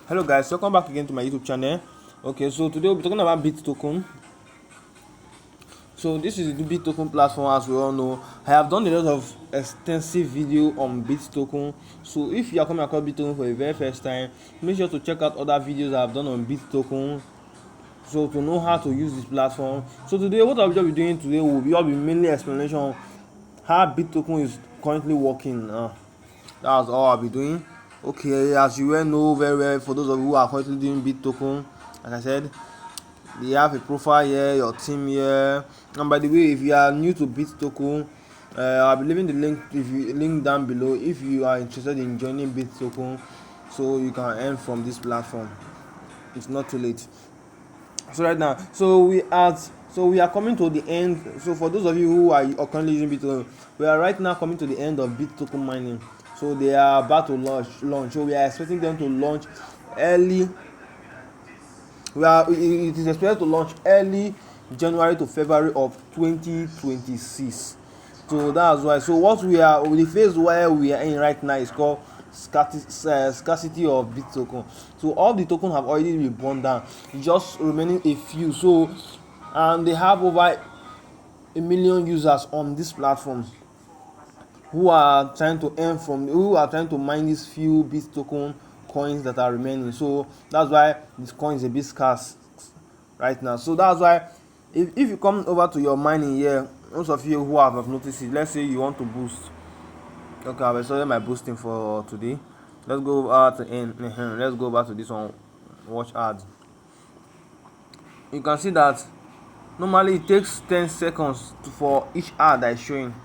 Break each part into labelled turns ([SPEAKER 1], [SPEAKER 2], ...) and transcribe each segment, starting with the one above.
[SPEAKER 1] Hello guys, welcome back again to my YouTube channel. Okay, so today we'll be talking about BITTOKEN. So this is the BITTOKEN platform. As we all know, I have done a lot of extensive video on BITTOKEN. So if you are coming across BITTOKEN for the very first time, make sure to check out other videos I have done on BITTOKEN, so to know how to use this platform. So today what I'll be doing today will be mainly explanation on how BITTOKEN is currently working. That's all I'll be doing. Okay, as you well know very well, for those of you who are currently doing BITTOKEN, like I said, they have a profile here, your team here. And by the way, if you are new to BITTOKEN, I'll be leaving the link down below if you are interested in joining BITTOKEN, so you can earn from this platform. It's not too late. So right now, we are coming to the end. So for those of you who are currently using BITTOKEN, we are right now coming to the end of BITTOKEN mining. So they are about to launch. So we are expecting them to launch early. It is expected to launch early January to February of 2026. So that's why. So what the phase where we are in right now is called scarcity of BITTOKEN. So all the tokens have already been burned down, just remaining a few. So and they have over 1 million users on this platform who are trying to mine these few BITTOKEN coins that are remaining. So that's why this coin is a bit scarce right now. So that's why if you come over to your mining here, most of you who have noticed it, let's say you want to boost. Okay, I've started my boosting for today. Let's go to end. Let's go back to this one. Watch ads. You can see that normally it takes 10 seconds for each ad that is showing,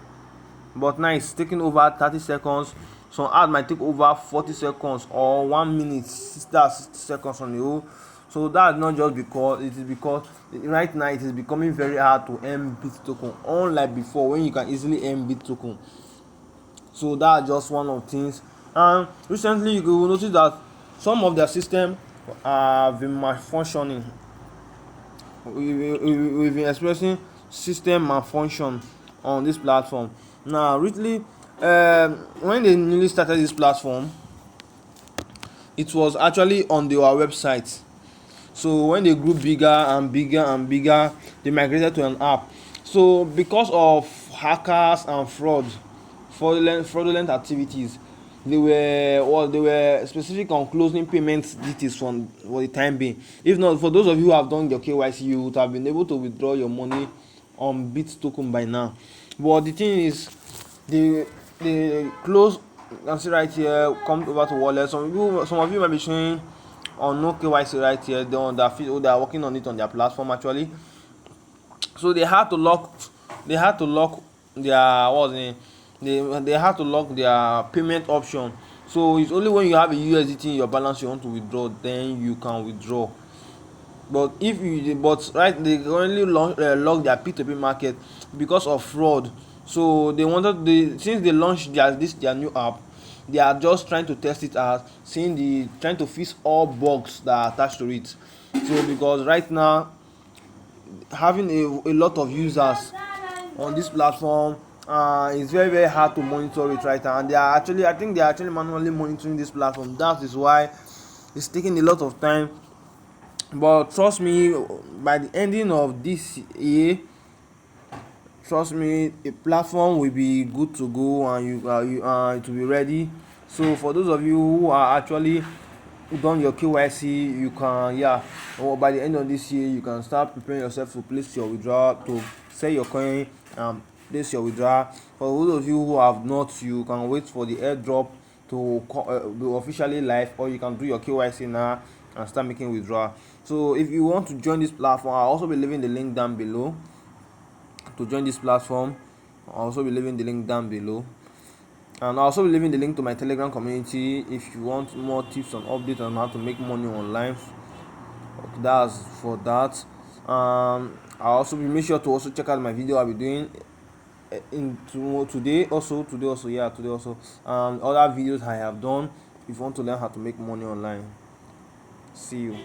[SPEAKER 1] but now it's taking over 30 seconds. Some ad might take over 40 seconds or 1 minute. That's 60 seconds on the whole. So that's not just because it is because right now it is becoming very hard to earn BITTOKEN, unlike before when you can easily earn BITTOKEN. So that's just one of the things. And recently you will notice that some of their system have been malfunctioning. We've been experiencing system malfunction on this platform. Now recently, when they newly started this platform, it was actually on their website. So when they grew bigger and bigger and bigger, they migrated to an app. So because of hackers and fraudulent activities, they were specific on closing payment details for the time being. If not, for those of you who have done your KYC, you would have been able to withdraw your money on BITTOKEN by now. But the thing is, they close. You can see right here, come over to wallet. Some of you might be showing on no KYC right here. They are working on it on their platform actually. So they had to lock their they had to lock their payment option. So it's only when you have a USDT in your balance you want to withdraw, then you can withdraw. But they currently lock their P2P market because of fraud. So since they launched their new app, they are just trying to test it out, trying to fix all bugs that are attached to it. So because right now having a lot of users on this platform, it's very very hard to monitor it right now, and I think they are actually manually monitoring this platform. That is why it's taking a lot of time. But trust me, by the ending of this year, trust me, a platform will be good to go, and it will be ready. So for those of you who are actually done your KYC, you can or by the end of this year you can start preparing yourself to place your withdrawal, to sell your coin and place your withdrawal. For those of you who have not, you can wait for the airdrop to be officially live, or you can do your KYC now and start making withdrawal. So if you want to join this platform, I'll also be leaving the link down below to join this platform. I'll also be leaving the link down below, and I'll also be leaving the link to my Telegram community if you want more tips and updates on how to make money online. Okay, that's for that. I'll also make sure to also check out my video I'll be doing today also, other videos I have done if you want to learn how to make money online. See you.